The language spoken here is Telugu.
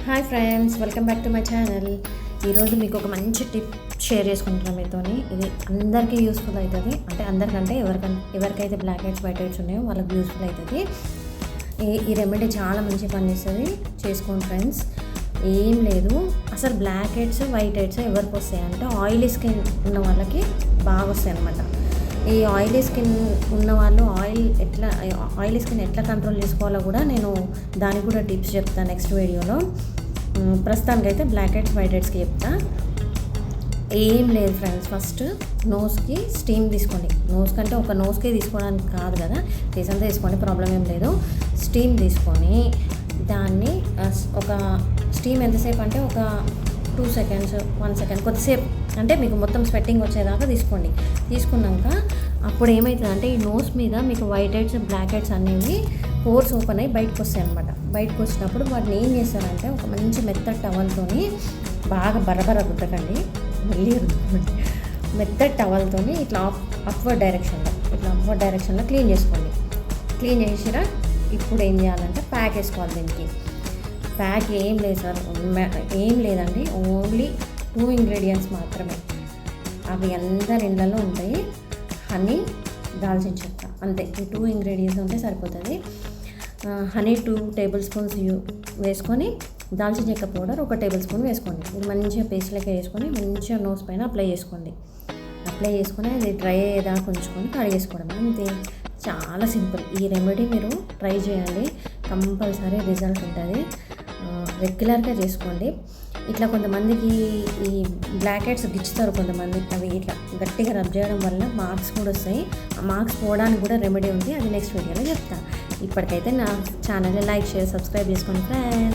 Hi friends, welcome back to my channel. ఈరోజు మీకు ఒక మంచి టిప్ షేర్ చేసుకుంటున్నాను మీతోని. ఇది అందరికీ యూస్ఫుల్ అవుతుంది. అంటే అందరికంటే ఎవరికైతే బ్లాక్ హెడ్స్ వైట్ హెడ్స్ ఉన్నాయో వాళ్ళకి యూస్ఫుల్ అవుతుంది. ఈ రెమెడీ చాలా మంచి పనిచేస్తుంది. చేసుకోండి ఫ్రెండ్స్. ఏం లేదు, అసలు బ్లాక్ హెడ్స్ వైట్ హెడ్స్ ఎవరికి వస్తాయి అంటే ఆయిలీ స్కిన్ ఉన్న వాళ్ళకి బాగా వస్తాయి అన్నమాట. ఈ ఆయిలీ స్కిన్ ఉన్న వాళ్ళు ఆయిలీ స్కిన్ ఎట్లా కంట్రోల్ చేసుకోవాలో కూడా నేను దానికి కూడా టిప్స్ చెప్తాను నెక్స్ట్ వీడియోలో. ప్రస్తుతానికైతే బ్లాక్ హెడ్స్ వైట్ హెడ్స్కి చెప్తా. ఏం లేదు ఫ్రెండ్స్, ఫస్ట్ నోస్కి స్టీమ్ తీసుకోండి. నోస్ కంటే ఒక నోస్కే తీసుకోవడానికి కాదు కదా, ఫేస్ అంతా తీసుకోండి, ప్రాబ్లం ఏం లేదు. స్టీమ్ తీసుకొని దాన్ని ఒక స్టీమ్ ఎంతసేపు అంటే ఒక 2 seconds 1 second కొద్దిసేపు, అంటే మీకు మొత్తం స్వెట్టింగ్ వచ్చేదాకా తీసుకోండి. తీసుకున్నాక అప్పుడు ఏమవుతుందంటే ఈ నోస్ మీద మీకు వైట్ హెడ్స్ బ్లాక్ హెడ్స్ అనేవి పోర్స్ ఓపెన్ అయ్యి బయటకు వస్తాయి అన్నమాట. బయటకు వచ్చినప్పుడు వాటిని ఏం చేస్తారంటే ఒక మంచి మెత్తటి టవల్తోని, బాగా బరబర రుద్దకండి, మళ్ళీ రుద్దుకోండి, మెత్తటి టవల్తోని ఇట్లా అప్వర్డ్ డైరెక్షన్లో క్లీన్ చేసుకోండి. క్లీన్ చేసిరా ఇప్పుడు ఏం చేయాలంటే ప్యాక్ వేసుకోవాలి. దీనికి ప్యాక్ ఏం లేదు సార్, ఏం లేదండి, ఓన్లీ 2 ingredients మాత్రమే. అవి అందరి ఇళ్ళల్లో ఉంటాయి. హనీ, దాల్చిన చెక్క, అంతే. ఈ 2 ingredients ఉంటే సరిపోతుంది. హనీ 2 tablespoons వేసుకొని, దాల్చిన చెక్క పౌడర్ 1 tablespoon వేసుకోండి. ఇది మంచిగా పేస్ట్ లెక్క వేసుకొని మంచిగా నోస్ పైన అప్లై చేసుకొని అది డ్రై అయ్యేదాకా ఉంచుకొని కడిగేసుకోవడం, అంతే. చాలా సింపుల్. ఈ రెమెడీ మీరు ట్రై చేయండి, కంపల్సరీ రిజల్ట్ ఉంటుంది. రెగ్యులర్గా చేసుకోండి. ఇట్లా కొంతమందికి ఈ బ్లాక్ హెడ్స్ గిచ్చుతారు కొంతమంది, అవి ఇట్లా గట్టిగా రబ్ చేయడం వల్ల మార్క్స్ కూడా వస్తాయి. ఆ మార్క్స్ పోవడానికి కూడా రెమెడీ ఉంది, అది నెక్స్ట్ వీడియోలో చెప్తాను. ఇప్పటికైతే నా ఛానల్ని లైక్, షేర్, సబ్స్క్రైబ్ చేసుకోండి ఫ్రెండ్స్.